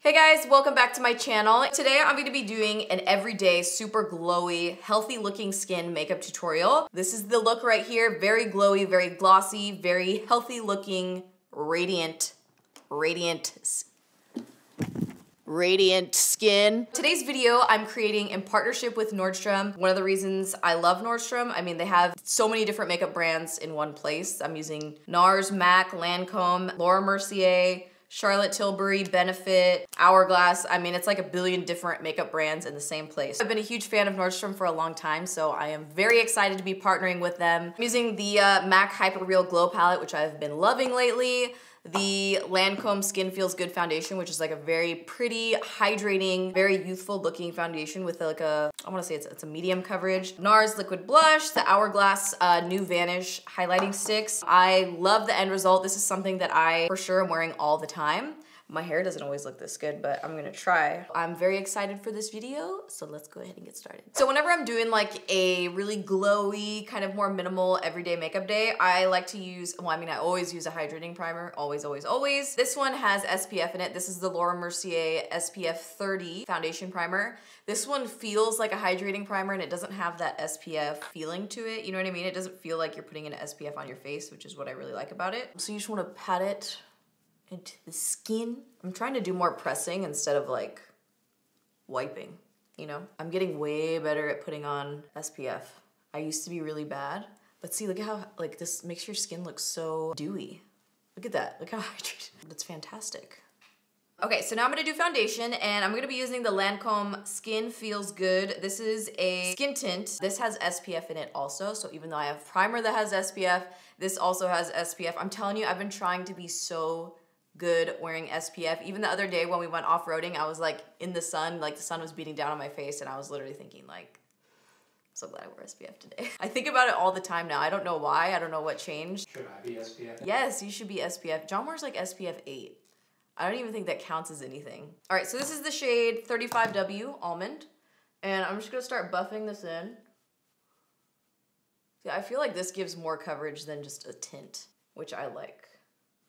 Hey guys, welcome back to my channel. Today I'm going to be doing an everyday, super glowy, healthy looking skin makeup tutorial. This is the look right here, very glowy, very glossy, very healthy looking, radiant skin. Today's video I'm creating in partnership with Nordstrom. One of the reasons I love Nordstrom, I mean they have so many different makeup brands in one place. I'm using NARS, MAC, Lancome, Mercier, Charlotte Tilbury, Benefit, Hourglass. I mean, it's like a billion different makeup brands in the same place. I've been a huge fan of Nordstrom for a long time, so I am very excited to be partnering with them. I'm using the MAC Hyper Real Glow palette, which I've been loving lately. The Lancome Skin Feels Good foundation, which is like a very pretty, hydrating, very youthful looking foundation with like a, I wanna say it's a medium coverage. NARS Liquid Blush, the Hourglass New Vanish highlighting sticks. I love the end result. This is something that I for sure am wearing all the time. My hair doesn't always look this good, but I'm gonna try. I'm very excited for this video, so let's go ahead and get started. So whenever I'm doing like a really glowy, kind of more minimal everyday makeup day, I like to use, well, I mean, I always use a hydrating primer, always, always, always. This one has SPF in it. This is the Laura Mercier SPF 30 foundation primer. This one feels like a hydrating primer and it doesn't have that SPF feeling to it. You know what I mean? It doesn't feel like you're putting an SPF on your face, which is what I really like about it. So you just wanna pat it into the skin. I'm trying to do more pressing instead of like wiping, you know? I'm getting way better at putting on SPF. I used to be really bad, but see, look at how like this makes your skin look so dewy. Look at that, look how hydrated. That's fantastic. Okay, so now I'm gonna do foundation and I'm gonna be using the Lancome Skin Feels Good. This is a skin tint. This has SPF in it also, so even though I have primer that has SPF, this also has SPF. I'm telling you, I've been trying to be so good wearing SPF. Even the other day when we went off-roading, I was like in the sun, like the sun was beating down on my face and I was literally thinking like, I'm so glad I wore SPF today. I think about it all the time now. I don't know why, I don't know what changed. Should I be SPF? Yes, you should be SPF. John wears like SPF 8. I don't even think that counts as anything. All right, so this is the shade 35W Almond. And I'm just gonna start buffing this in. Yeah, I feel like this gives more coverage than just a tint, which I like.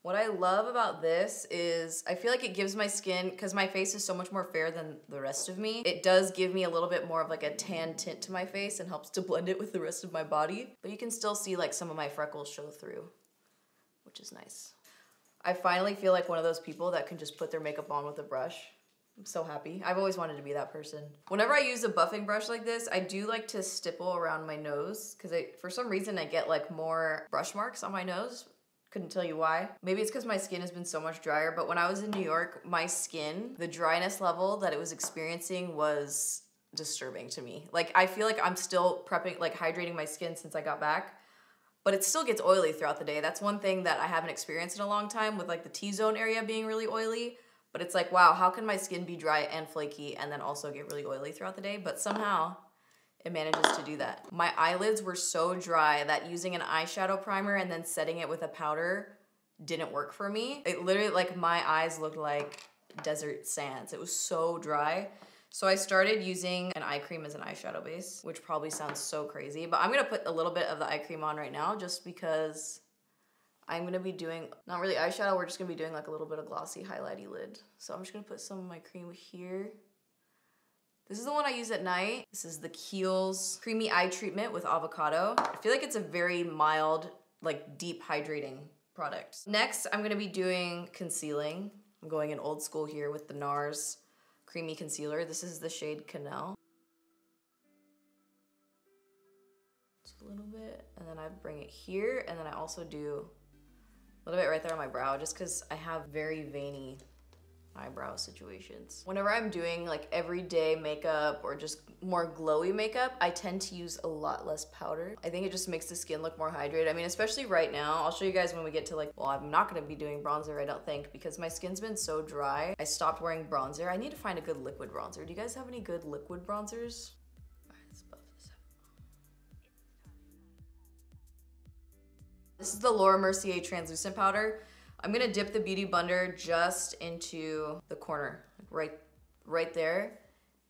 What I love about this is I feel like it gives my skin, because my face is so much more fair than the rest of me, it does give me a little bit more of like a tan tint to my face and helps to blend it with the rest of my body. But you can still see like some of my freckles show through, which is nice. I finally feel like one of those people that can just put their makeup on with a brush. I'm so happy. I've always wanted to be that person. Whenever I use a buffing brush like this, I do like to stipple around my nose because for some reason I get like more brush marks on my nose. Couldn't tell you why. Maybe it's because my skin has been so much drier, but when I was in New York, my skin, the dryness level that it was experiencing was disturbing to me. Like, I feel like I'm still prepping, like hydrating my skin since I got back, but it still gets oily throughout the day. That's one thing that I haven't experienced in a long time with like the T-zone area being really oily, but it's like, wow, how can my skin be dry and flaky and then also get really oily throughout the day? But somehow, it manages to do that. My eyelids were so dry that using an eyeshadow primer and then setting it with a powder didn't work for me. It literally, like my eyes looked like desert sands. It was so dry. So I started using an eye cream as an eyeshadow base, which probably sounds so crazy, but I'm gonna put a little bit of the eye cream on right now just because I'm gonna be doing, not really eyeshadow, we're just gonna be doing like a little bit of glossy highlighty lid. So I'm just gonna put some of my cream here. This is the one I use at night. This is the Kiehl's Creamy Eye Treatment with Avocado. I feel like it's a very mild, like deep hydrating product. Next, I'm gonna be doing concealing. I'm going in old school here with the NARS Creamy Concealer. This is the shade Canal. Just a little bit, and then I bring it here, and then I also do a little bit right there on my brow, just because I have very veiny eyebrow situations. Whenever I'm doing like everyday makeup or just more glowy makeup, I tend to use a lot less powder. I think it just makes the skin look more hydrated. I mean, especially right now, I'll show you guys when we get to like, well, I'm not gonna be doing bronzer, I don't think, because my skin's been so dry. I stopped wearing bronzer. I need to find a good liquid bronzer. Do you guys have any good liquid bronzers? All right, let's buff this out. This is the Laura Mercier translucent powder. I'm gonna dip the Beauty Blender just into the corner, right there.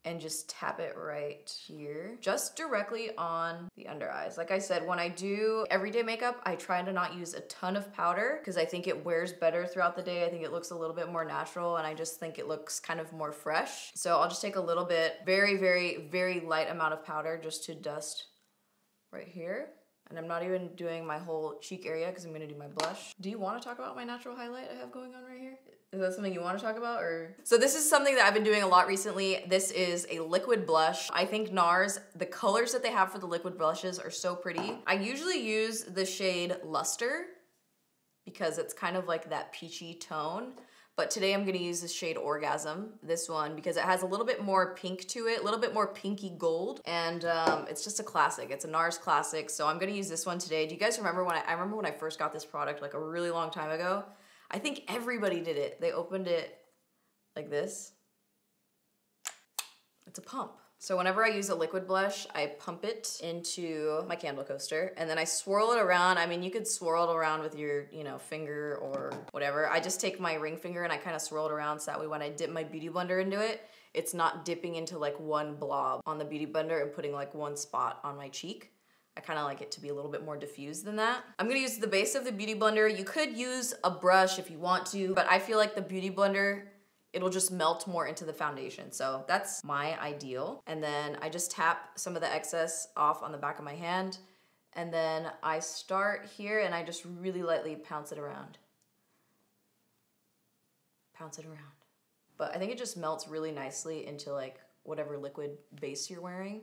and just tap it right here, just directly on the under eyes. Like I said, when I do everyday makeup, I try to not use a ton of powder because I think it wears better throughout the day. I think it looks a little bit more natural, and I just think it looks kind of more fresh. So I'll just take a little bit, very, very, very light amount of powder just to dust right here. And I'm not even doing my whole cheek area because I'm gonna do my blush. Do you wanna talk about my natural highlight I have going on right here? Is that something you wanna talk about, or? So this is something that I've been doing a lot recently. This is a liquid blush. I think NARS, the colors that they have for the liquid blushes are so pretty. I usually use the shade Luster because it's kind of like that peachy tone. But today I'm gonna use the shade Orgasm, this one, because it has a little bit more pink to it, a little bit more pinky gold, and it's just a classic. It's a NARS classic, so I'm gonna use this one today. Do you guys remember when I remember when I first got this product like a really long time ago? I think everybody did it. They opened it like this. It's a pump. So whenever I use a liquid blush, I pump it into my candle coaster and then I swirl it around. I mean, you could swirl it around with your, finger or whatever. I just take my ring finger and I kind of swirl it around so that way when I dip my beauty blender into it, it's not dipping into like one blob on the beauty blender and putting like one spot on my cheek. I kind of like it to be a little bit more diffused than that. I'm gonna use the base of the beauty blender. You could use a brush if you want to, but I feel like the beauty blender, it'll just melt more into the foundation. So that's my ideal. And then I just tap some of the excess off on the back of my hand. And then I start here and I just really lightly pounce it around. Pounce it around. But I think it just melts really nicely into like whatever liquid base you're wearing.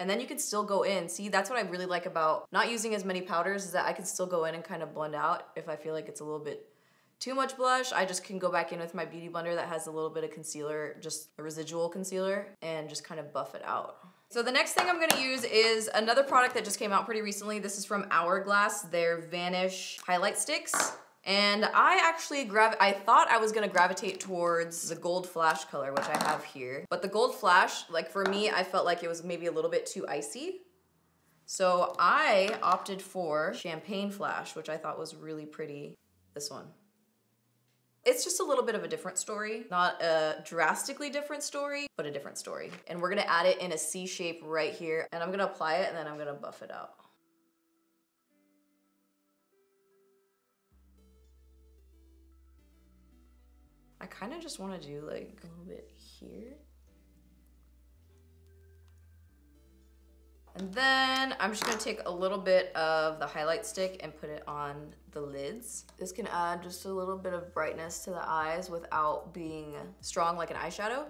And then you can still go in. See, that's what I really like about not using as many powders is that I can still go in and kind of blend out if I feel like it's a little bit too much blush. I just can go back in with my beauty blender that has a little bit of concealer, just a residual concealer, and just kind of buff it out. So the next thing I'm gonna use is another product that just came out pretty recently. This is from Hourglass, their Vanish highlight sticks. And I actually I thought I was gonna gravitate towards the gold flash color, which I have here. But the gold flash, like for me, I felt like it was maybe a little bit too icy. So I opted for champagne flash, which I thought was really pretty. This one. It's just a little bit of a different story. Not a drastically different story, but a different story. And we're gonna add it in a C shape right here. And I'm gonna apply it and then I'm gonna buff it out. I kind of just want to do like a little bit here. And then I'm just gonna take a little bit of the highlight stick and put it on the lids. This can add just a little bit of brightness to the eyes without being strong like an eyeshadow.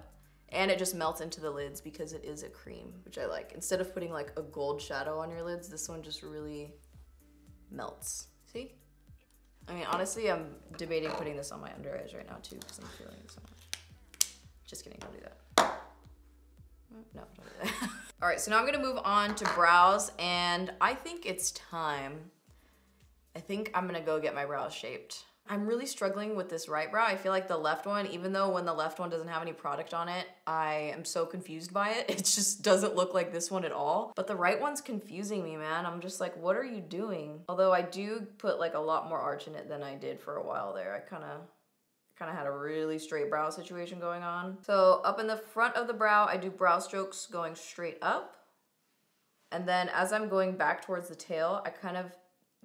And it just melts into the lids because it is a cream, which I like. Instead of putting like a gold shadow on your lids, this one just really melts. See? I mean, honestly, I'm debating putting this on my under eyes right now too because I'm feeling it so much. Just kidding, don't do that. No, don't do that. All right, so now I'm gonna move on to brows, and I think it's time. I think I'm gonna go get my brows shaped. I'm really struggling with this right brow. I feel like the left one, even though when the left one doesn't have any product on it, I am so confused by it. It just doesn't look like this one at all. But the right one's confusing me, man. I'm just like, what are you doing? Although I do put like a lot more arch in it than I did for a while there. I kind of had a really straight brow situation going on. So up in the front of the brow, I do brow strokes going straight up. And then as I'm going back towards the tail, I kind of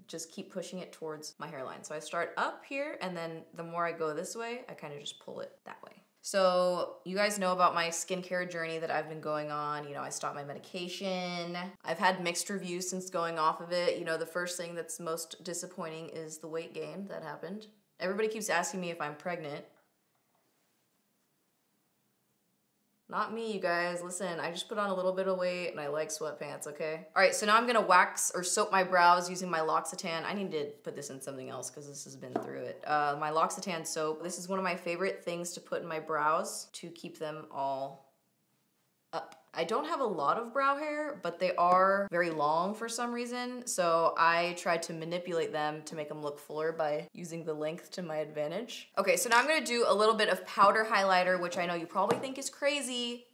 just keep pushing it towards my hairline. So I start up here, and then the more I go this way, I kind of just pull it that way. So you guys know about my skincare journey that I've been going on. You know, I stopped my medication. I've had mixed reviews since going off of it. You know, the first thing that's most disappointing is the weight gain that happened. Everybody keeps asking me if I'm pregnant. Not me, you guys. Listen, I just put on a little bit of weight and I like sweatpants, okay? All right, so now I'm gonna wax or soap my brows using my L'Occitane. I need to put this in something else because this has been through it. My L'Occitane soap. This is one of my favorite things to put in my brows to keep them all up. I don't have a lot of brow hair, but they are very long for some reason, so I tried to manipulate them to make them look fuller by using the length to my advantage. Okay, so now I'm gonna do a little bit of powder highlighter, which I know you probably think is crazy,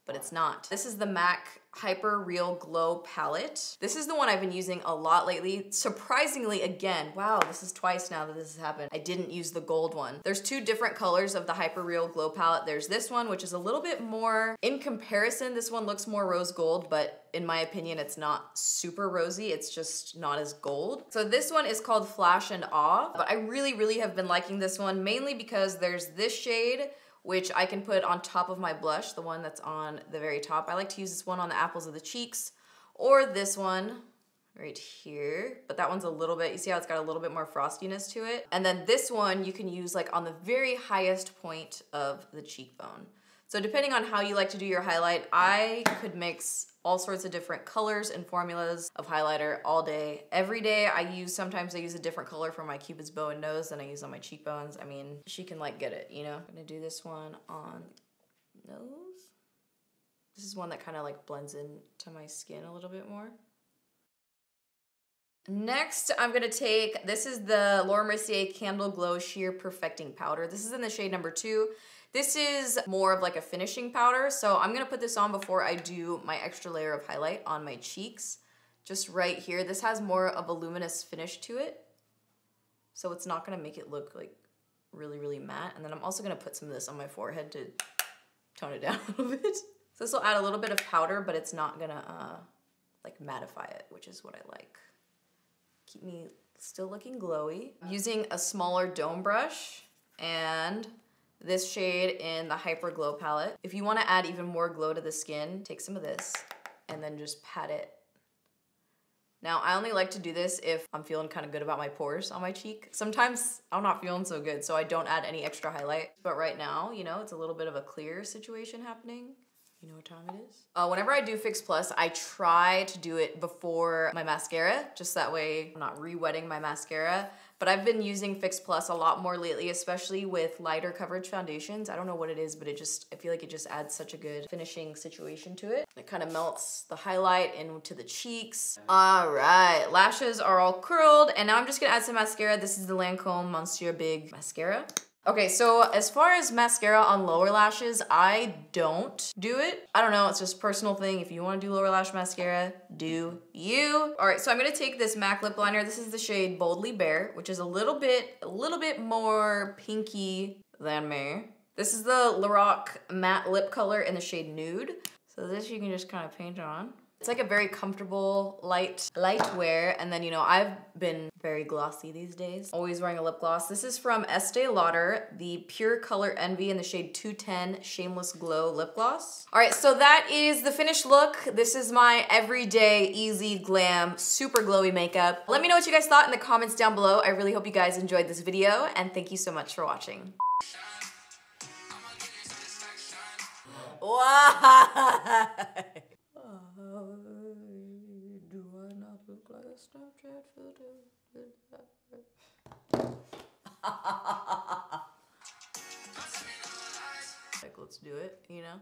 but it's not. This is the MAC Hyper Real Glow palette. This is the one I've been using a lot lately. Surprisingly, again, wow, this is twice now that this has happened. I didn't use the gold one. There's two different colors of the Hyper Real Glow palette. There's this one, which is a little bit more, in comparison, this one looks more rose gold, but in my opinion, it's not super rosy. It's just not as gold. So this one is called Flash and Awe, but I really have been liking this one, mainly because there's this shade, which I can put on top of my blush, the one that's on the very top. I like to use this one on the apples of the cheeks, or this one right here, but that one's a little bit, you see how it's got a little bit more frostiness to it? And then this one you can use like on the very highest point of the cheekbone. So depending on how you like to do your highlight, I could mix all sorts of different colors and formulas of highlighter all day. Every day sometimes I use a different color for my Cupid's bow and nose than I use on my cheekbones. I mean, she can like get it, you know? I'm gonna do this one on nose. This is one that kind of like blends into my skin a little bit more. Next, I'm gonna take, this is the Laura Mercier Candle Glow Sheer Perfecting Powder. This is in the shade number 2. This is more of like a finishing powder, so I'm gonna put this on before I do my extra layer of highlight on my cheeks. Just right here. This has more of a luminous finish to it, so it's not gonna make it look like really matte. And then I'm also gonna put some of this on my forehead to tone it down a little bit. So this will add a little bit of powder, but it's not gonna like mattify it, which is what I like. Keep me still looking glowy. I'm using a smaller dome brush and this shade in the Hyper Glow palette. If you want to add even more glow to the skin, take some of this and then just pat it. Now, I only like to do this if I'm feeling kind of good about my pores on my cheek. Sometimes I'm not feeling so good, so I don't add any extra highlight. But right now, you know, it's a little bit of a clear situation happening. You know what time it is? Whenever I do Fix Plus, I try to do it before my mascara, just that way I'm not re-wetting my mascara. But I've been using Fix Plus a lot more lately, especially with lighter coverage foundations. I don't know what it is, but I feel like it just adds such a good finishing situation to it. It kind of melts the highlight into the cheeks. All right, lashes are all curled, and now I'm just gonna add some mascara. This is the Lancome Monsieur Big Mascara. Okay, so as far as mascara on lower lashes, I don't do it. I don't know, it's just a personal thing. If you wanna do lower lash mascara, do you. All right, so I'm gonna take this MAC lip liner. This is the shade Boldly Bare, which is a little bit more pinky than me. This is the Lorac matte lip color in the shade Nude. So this you can just kind of paint on. It's like a very comfortable, light wear, and then, you know, I've been very glossy these days. Always wearing a lip gloss. This is from Estee Lauder, the Pure Color Envy in the shade 210 Shameless Glow Lip Gloss. All right, so that is the finished look. This is my everyday, easy, glam, super glowy makeup. Let me know what you guys thought in the comments down below. I really hope you guys enjoyed this video, and thank you so much for watching. Why? Do I not look like a Snapchat filter? Like, let's do it, you know?